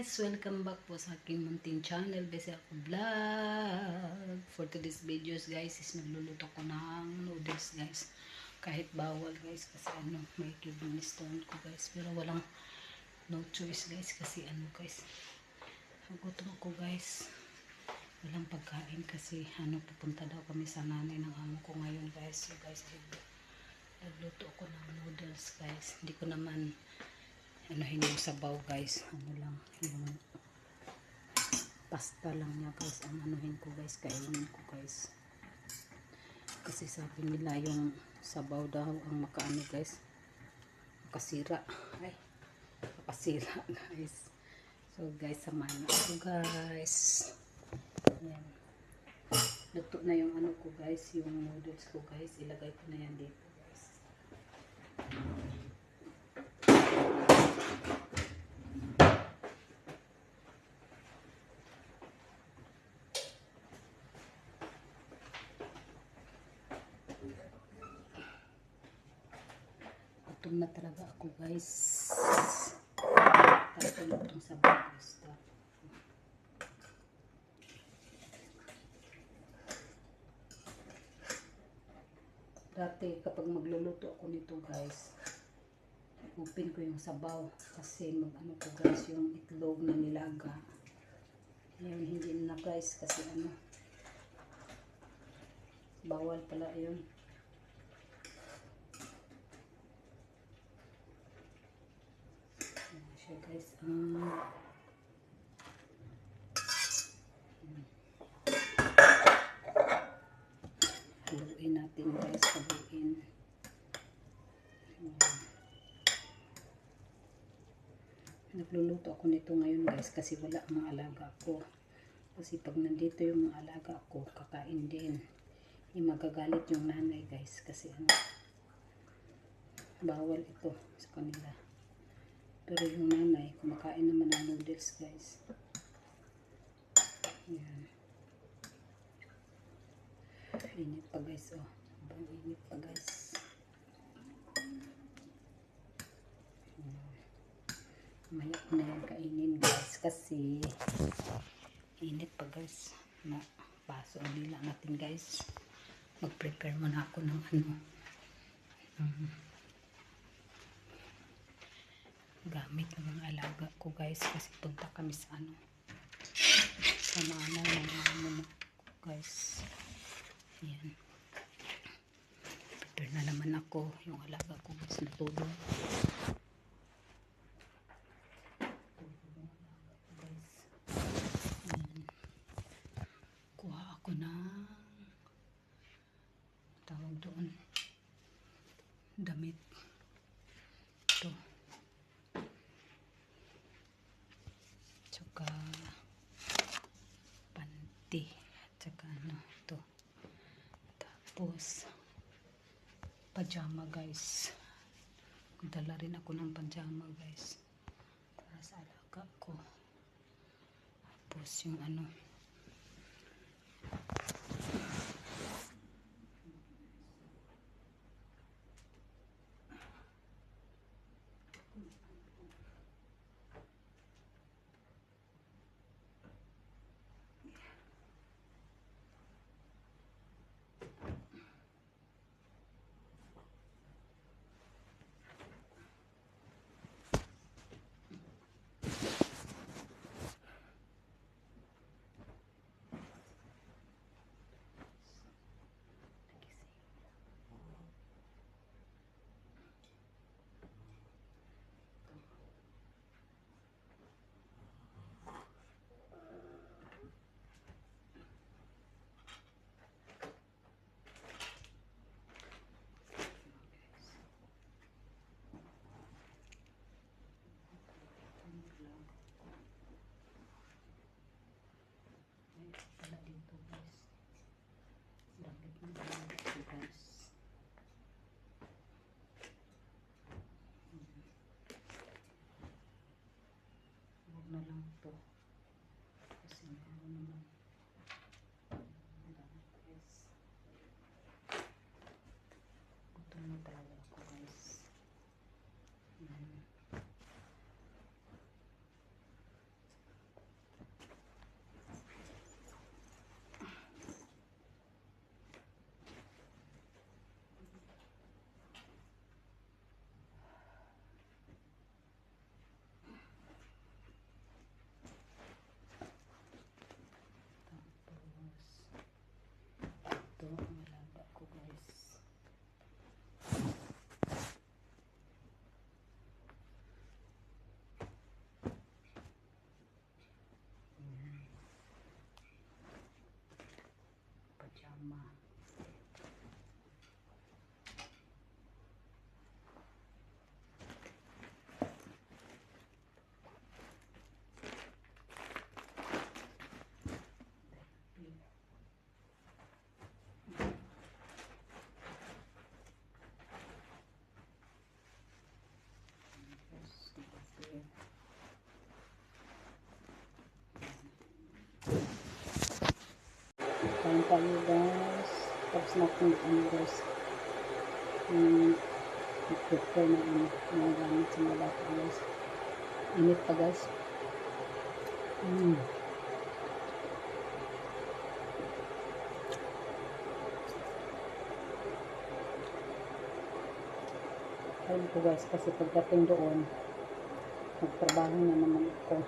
guys! Welcome back po sa aking munting channel, Bese Ako Vlog. For today's videos guys is nagluluto ko ng noodles guys. Kahit bawal guys kasi may kidney stone ko guys. Pero walang no choice guys kasi guys. Gutom ako guys. Walang pagkain kasi pupunta daw kami sa nanay ng amo ko ngayon guys. So guys, nagluto ako ng noodles guys. Hindi ko naman yung sabaw guys, lang yung pasta lang niya guys ang ko guys, kainin ko guys kasi sabi nila yung sabaw daw ang makaano guys, makasira guys. So guys, samahan niyo ako guys. Ayan, luto na yung ko guys, yung noodles ko guys, ilagay ko na yan dito guys. Gutom na talaga ako guys. Tapos itong sabaw guys. Dati kapag magluluto ako nito guys, open ko yung sabaw kasi ko guys yung itlog na nilaga. Ngayon hindi na guys kasi bawal pala yun. Ayan siya guys. Haluin natin guys, haluin. Nagluluto ako nito ngayon guys kasi wala ang mga alaga ko. Kasi pag nandito yung mga alaga ko, kakain din. Magagalit yung nanay guys kasi bawal ito sa kanila. Pero yung nanay, kumakain naman ng noodles guys. Ayan. Init pa guys, init pa guys. Maya ko na yan kainin guys kasi init pa guys. Na baso ang dila natin guys. Mag-prepare muna ako ng gamit ng mga alaga ko guys kasi punta kami sa sa nanay ng guys. Ayan, prepare na naman ako. Yung alaga ko guys natulog. Kuha ako ng tawag doon damit ito, tsaka panty, tsaka ito, tapos pajama guys. Dala rin ako ng pajama guys para sa alaga ko. Tapos yung mama. Kain tayo guys. Tapos na kung ano guys. I-prepare na mga gamit sa mga bata guys. Init pa guys. Kain ko guys kasi pagdating doon, magtrabaho na naman ako.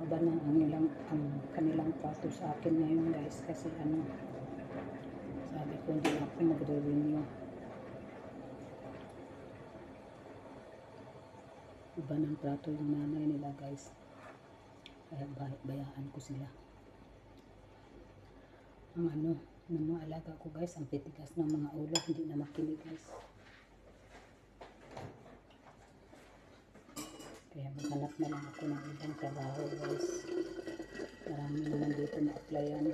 Iba na ang kanilang plato sa akin ngayon guys kasi sabi ko hindi ako magre-renew. Iba ng plato yung nanay nila guys, kaya bayaan ko sila. Ang ng mga alaga ko guys, ang titigas ng mga ulo, hindi na makinig guys. Kaya maghanap na lang ako ng ibang trabaho guys. Marami naman dito na applyan.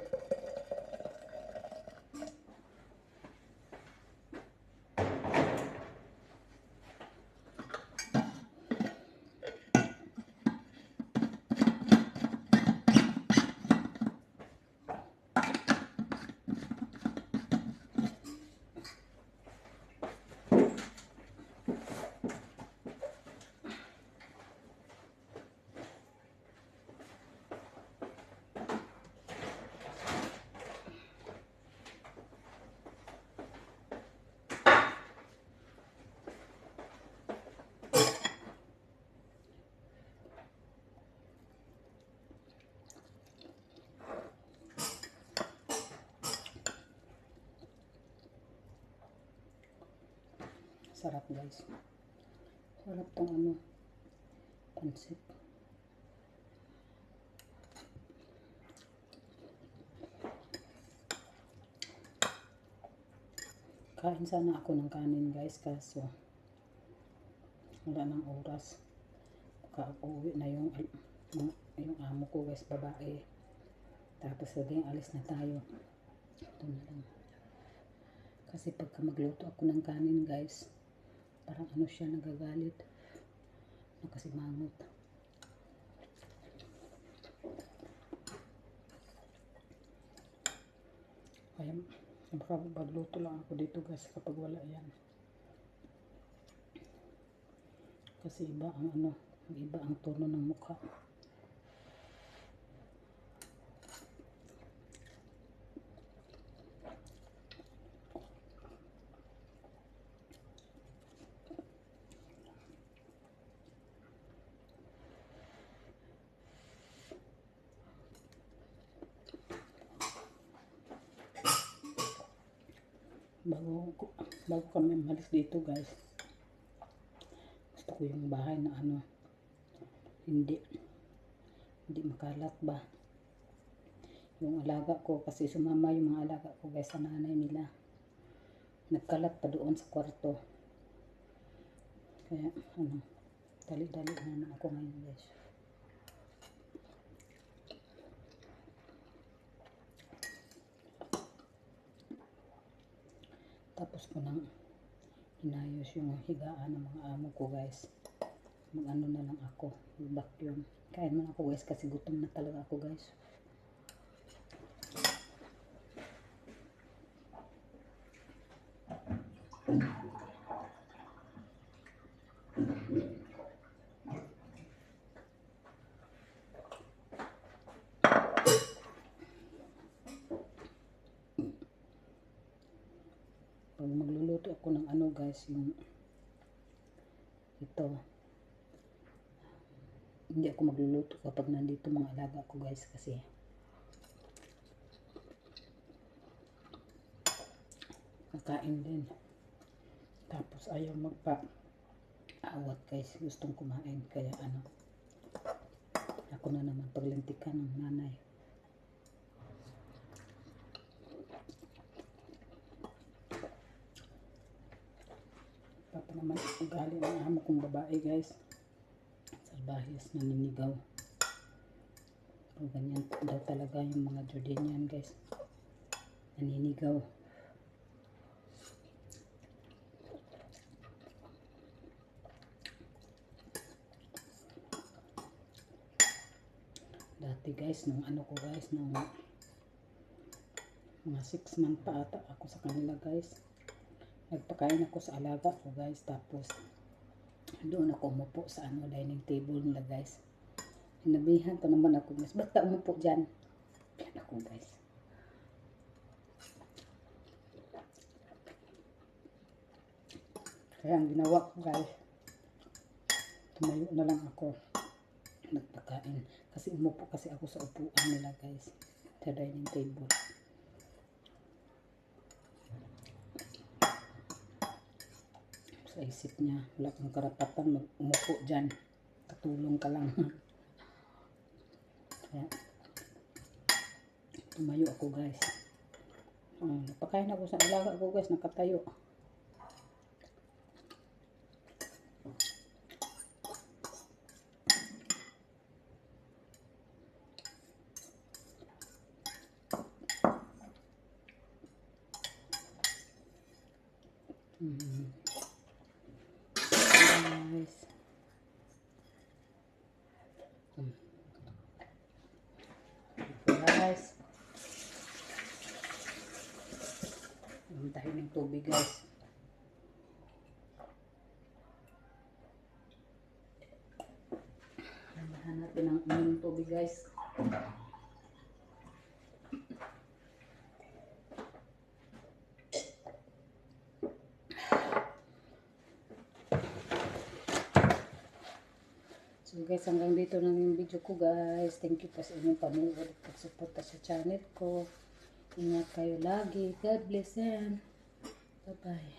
Sarap guys. Sarap tong pansit. Kain sana ako ng kanin guys, kaso wala ng oras. Uwi na yung amo ko guys, babae. Tapos saging alis na tayo. Ito na lang. Kasi pagka magluto ako ng kanin guys, parang siya, nagagalit. Nakasimangot. Kaya magluto lang ako dito guys kapag wala yan. Kasi iba ang tono ng mukha. Bago kami malis dito guys, gusto ko yung bahay na hindi makalat ba yung alaga ko, kasi sumama yung mga alaga ko guys sa nanay nila, nagkalat pa doon sa kwarto. Kaya dali-dali na ako ngayon guys. Tapos ko nang inayos yung higaan ng mga amo ko guys. Na lang ako, vacuum. Kain man ako guys kasi gutom na talaga ako guys. Pag magluluto ako ng guys, yung ito, hindi ako magluluto kapag nandito mga alaga ko guys, kasi Nakain din. Tapos ayaw magpa-awat guys. Gustong kumain. Kaya ano, ako na naman paglintikan ng nanay. Papa naman ugali ng amo kong babae guys. Salbahis, naninigaw. Pag ganyan daw talaga yung mga Jordanian guys. Naninigaw. Dati guys, nung ano ko guys, nung mga 6 months pa ata ako sa kanila guys. Nagpakain ako sa alaga ko guys. Tapos doon ako umupo sa ano, dining table nila guys. Hinabihan pa naman ako guys, ba't ka umupo dyan? Yan ako guys. Kaya ang ginawa ko guys, tumayo na lang ako nagpakain. Kasi umupo kasi ako sa upuan nila guys, sa dining table. Sa isip niya, wala kang karapatan umupo dyan. Katulong ka lang. Kaya, tumayo ako guys. Napakain ako sa alaga ko guys, nakatayo. Guys. Guys. Tayo ng tubig guys. Lamahan natin ang inyong tubig guys. So guys, hanggang dito na yung video ko guys. Thank you po sa inyong panonood at pagsuporta sa channel ko. Ingat kayo lagi. God bless and bye-bye.